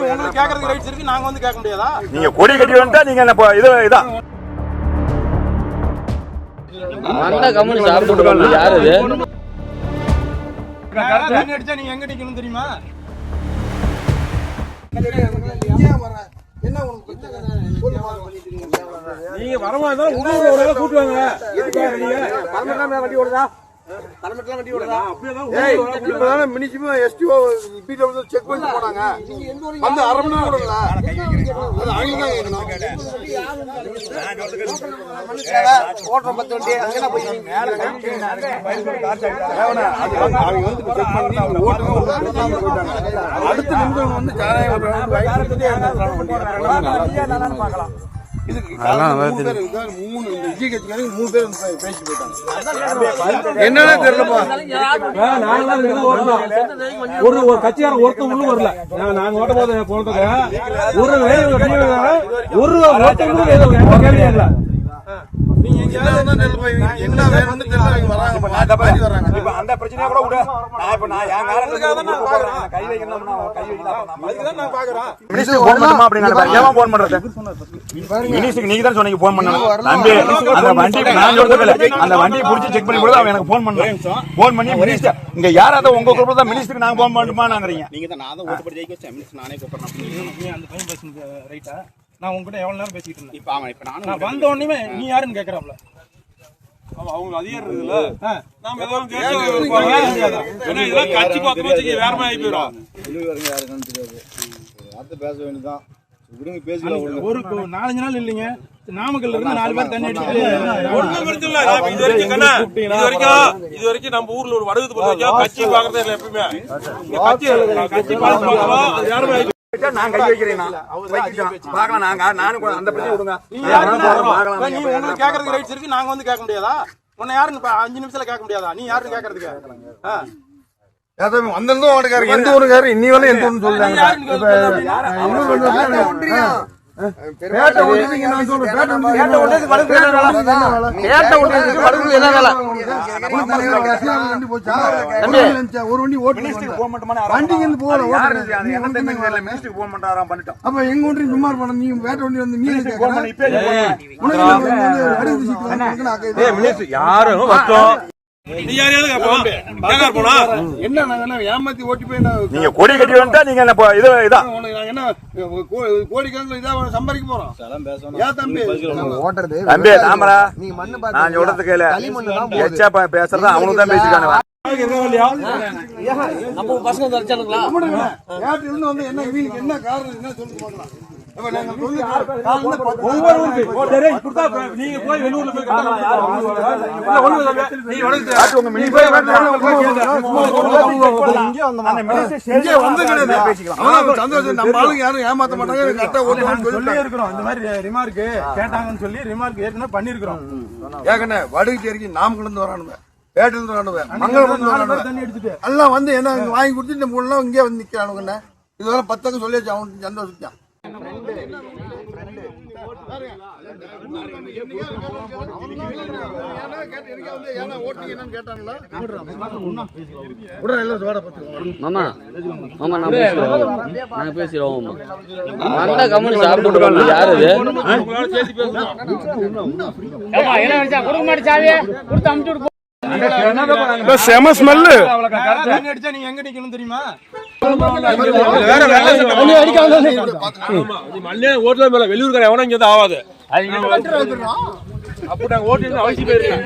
உங்களுக்கு கேக்குறதுக்கு ரைட்ஸ் இருக்கு, நாங்க வந்து கேட்க முடியாதா? நீங்க கொடி கட்டி வந்துட்டா நீங்க இதான் அந்த கம்பெனி சாப்பிட்டு யாரு இது? தண்ணி அடிச்சா நீங்க எங்க நிக்கணும் தெரியுமா? நீங்க வரமா இருந்தாலும் உள்ளூர் கூட்டுவாங்க. வண்டி ஓடுதா? வண்டி ஓடுதா? இப்பதான் மினிமம் எஸ்டிஓ பீட் வந்து செக் பண்ணி போனாங்க. வந்து அரை மணி நேரம் கூட இல்ல. அது அவங்க ஓட்டுற 10 வண்டி அங்க போய் அடுத்த நிமிடம் வந்து பார்க்கலாம். என்னன்னா தெரியலப்பா, ஒரு கட்சியாரன் ஒருத்தர் உள்ள வரல. நாங்க ஓட்ட போது போனதுக்கு ஒரு கேள்வி இல்ல. அந்த பிரச்சனையா கூட விட கை வைக்கணும் போன் பண்றது நீங்க தான் சொன்னீங்க போன் பண்ணணும். அந்த வண்டி நான் சொல்றது அந்த வண்டியை புடிச்சு செக் பண்ணி கூட அவன் எனக்கு போன் பண்ணேன். போன் பண்ணி மினிஸ்டர் இங்க யாராவது உங்க குரூப்ல தான் மினிஸ்டருக்கு நாங்க போன் பண்ணுமாங்கிறீங்க. நீங்க தான் நான் தான் ஓட்டுப்படி ஜெயிக்க வச்சேன். மினிஸ்டர் நானே கூப்பிடுறேன். அந்த பையன் பேசுறது ரைட்டா? நான் உங்ககிட்ட எவ்வளவு நேரம் பேசிட்டு இருந்தேன். இப்ப நான் வந்த உடனே நீ யாருன்னு கேக்குறாப்ல. அவங்க அதிகாரம் இருக்குல்ல, நாம ஏதோ கட்சி பக்கத்துக்கு வேற மாதிரி ஆகி போயிடும். யாருன்னு தெரியாது, வார்த்தை பேச வேண்டியதான். ஒரு 4-5 நாள் இல்லைங்க, நாமக்கல்ல இருந்து 4 பேர் தண்ணி அடிச்சு இது வரைக்கும் நம்ம ஊர்ல ஒரு வடகுத்து பொறுத்த கட்சி பாக்குறதே இல்லை. எப்பயுமே கட்சி யாருமே நான் கை வைக்கிறேன். நானும் அந்த பிரச்சனை விடுங்க. உங்களுக்கு கேக்குறதுக்கு ரைட்ஸ் இருக்கு, நாங்க வந்து கேட்க முடியாதா? உன்னை யாருன்னு 5 நிமிஷத்துல கேட்க முடியாதா? நீ யாருன்னு கேக்குறதுக்கு? அந்த ஓட்டுக்காரர் எந்த ஊருக்காரர் இன்னி வரை எந்த ஊர்னு சொல்றாங்க. ஏமாத்தி ஓட்டி போய் நீங்க கொடி கட்டி வந்துட்டா நீங்க கோடிக்கணக்கில் இதாக சம்பாதிக்க போறோம். தம்பி தாமரா நான் சொல்றது கேளு, எச்சா பேசுறது அவனுக்கு தான் பேசிக்கான. நம்ம பசங்க தரிச்சானுங்களா? என்ன காரணம் என்ன சொல்லி போடலாம். நீங்க போய் வெளியூர்ல போய் யாரும் ஏமாத்த மாட்டாங்க. இந்த மாதிரி ரிமார்க் கேட்டாங்கன்னு சொல்லி ரிமார்க் ஏற்கனவே பண்ணிருக்கிறோம். ஏற்கனவே வடுகிட்டு நாமக்கல் இருந்து வரானுங்க, பேட்டில இருந்து வரானுங்க, மங்களம் இருந்து வரானுங்க. எல்லாம் வந்து என்ன வாங்கி கொடுத்து இந்த மூணு இங்கே வந்து நிக்கிறானுங்க. இதுவரை 10 சொல்லியாச்சு. அவனுக்கு சந்தோஷம். நாங்க பேசிடுவோம். அந்த கம்பெனி சாப்பிட்டு யாரு இது? செம ஸ்மெல்லு. நீங்க எங்க நிக்கணும் தெரியுமா? வெளியூர்கார எவனா இங்க ஆகாது. அப்ப நாங்க ஓட்டு அவசியம் போயிருக்கேன்.